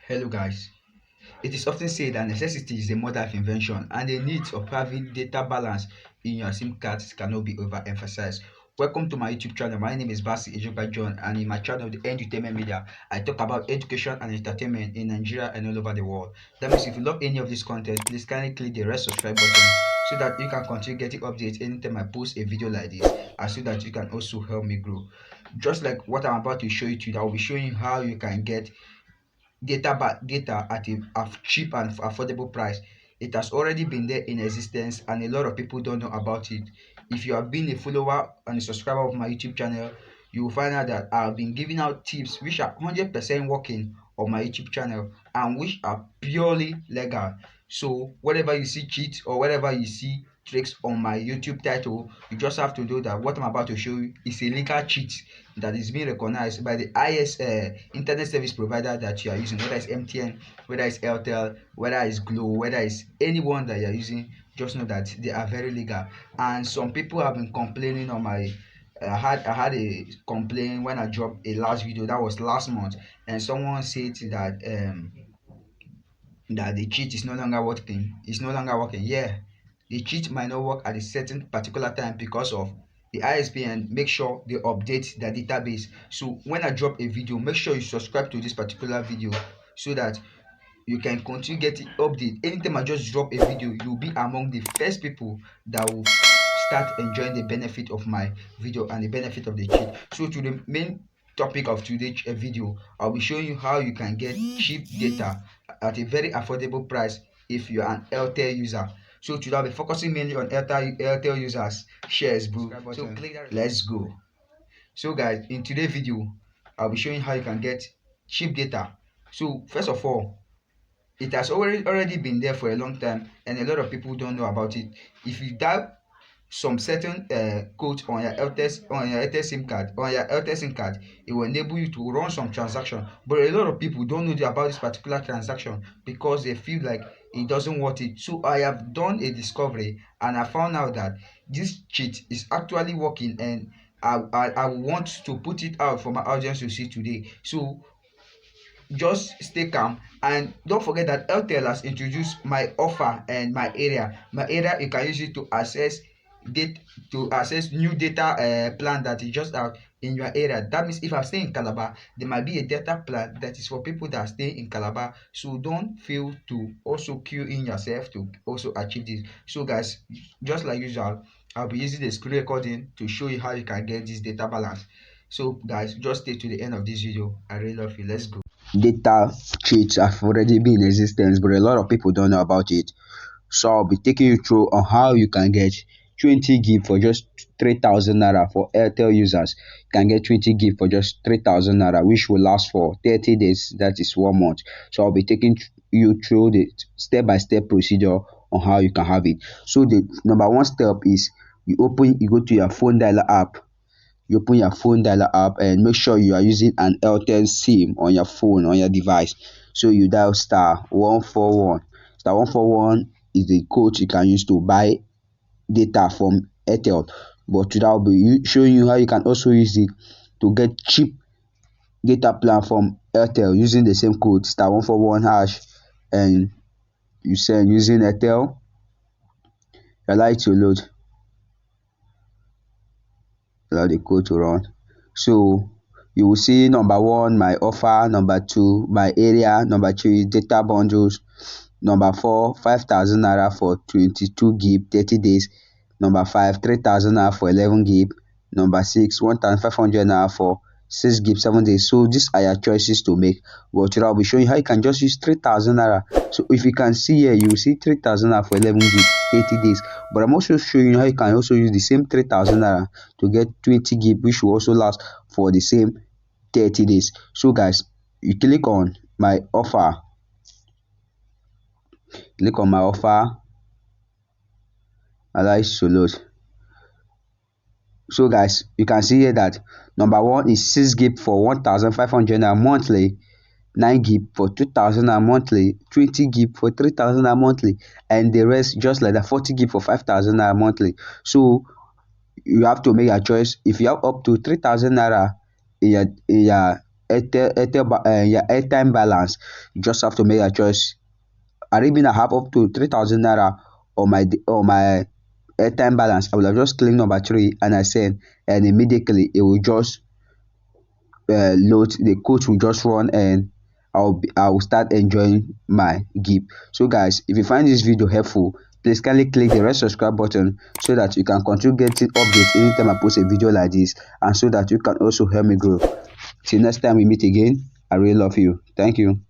Hello guys. It is often said that necessity is the mother of invention and the need of having data balance in your SIM cards cannot be overemphasized. Welcome to my YouTube channel. My name is Basi Ejoba John, and in my channel, The Entertainment Media, I talk about education and entertainment in Nigeria and all over the world. That means if you love any of this content, please kindly click the red subscribe button so that you can continue getting updates anytime I post a video like this, and so that you can also help me grow. Just like what I'm about to show you today, I will be showing you how you can get data at a cheap and affordable price. It has already been there in existence and a lot of people don't know about it. If you have been a follower and a subscriber of my YouTube channel, you will find out that I've been giving out tips which are 100% working on my YouTube channel and which are purely legal. So whatever you see cheat or whatever you see tricks on my YouTube title, you just have to know that what I'm about to show you is a legal cheat that is being recognized by the highest internet service provider that you are using, whether it's MTN, whether it's Airtel, whether it's Glow, whether it's anyone that you are using. Just know that they are very legal. And some people have been complaining on my I had a complaint when I dropped a last video that was last month, and someone said that the cheat is no longer working. It's no longer working. Yeah, the cheat might not work at a certain particular time because of the ISPN. Make sure they update their database. So when I drop a video, make sure you subscribe to this particular video so that you can continue getting update. Anytime I just drop a video, you'll be among the first people that will start enjoying the benefit of my video and the benefit of the cheat. So to the main topic of today's video, I'll be showing you how you can get cheap data at a very affordable price if you're an Airtel user. So today I'll be focusing mainly on Airtel users shares, bro. So click that. Let's go. So guys, in today's video, I'll be showing how you can get cheap data. So first of all, it has already been there for a long time and a lot of people don't know about it. If you dial some certain code on your Airtel SIM card, it will enable you to run some transaction. But a lot of people don't know about this particular transaction because they feel like it doesn't worth it. So I have done a discovery and I found out that this cheat is actually working, and I want to put it out for my audience to see today. So just stay calm and don't forget that Airtel has introduced my offer and my area. My area, you can use it to access new data plan that is just out in your area. That means if I stay in Calabar, there might be a data plan that is for people that stay in Calabar. So don't feel to also queue in yourself to also achieve this. So guys, just like usual, I'll be using the screen recording to show you how you can get this data balance. So guys, just stay to the end of this video. I really love you. Let's go. Data cheats have already been in existence, but a lot of people don't know about it. So I'll be taking you through on how you can get 20 gig for just 3,000 naira. For Airtel users, you can get 20 gig for just 3,000 naira, which will last for 30 days. That is 1 month. So I'll be taking you through the step-by-step procedure on how you can have it. So the number one step is you go to your phone dialer app. You open your phone dialer app and make sure you are using an Airtel SIM on your phone, on your device. So you dial star 141. Star 141 is the code you can use to buy data from Airtel. But today I'll be showing you how you can also use it to get cheap data plan from Airtel using the same code star 141 hash, and you send using Airtel. Allow it to load. Allow the code to run. So you will see number one, my offer; number two, my area; number three, data bundles; number four, 5,000 naira for 22 gig 30 days; number five, 3,000 naira for 11 gig; number six, 1,500 naira for 6 gig 7 days. So these are your choices to make, but today I'll be showing you how you can just use 3,000 naira. So if you can see here, you will see 3,000 naira for 11 gig 80 days, but I'm also showing you how you can also use the same 3,000 naira to get 20 gig, which will also last for the same 30 days. So guys, you click on my offer, allow it to load. So guys, you can see here that number one is 6 gig for 1,500 naira monthly, 9 gig for 2,000 naira monthly, 20 gig for 3,000 naira monthly, and the rest just like that, 40 gig for 5,000 naira monthly. So you have to make a choice. If you have up to 3,000 naira in your your airtime balance. You just have to make a choice. I even have up to 3,000 naira on my airtime balance. I will have just click number three and I send, and immediately it will just load. The coach will just run, and I will start enjoying my gift. So guys, if you find this video helpful, please kindly click the red subscribe button so that you can continue getting updates anytime I post a video like this, and so that you can also help me grow. Till next time we meet again, I really love you. Thank you.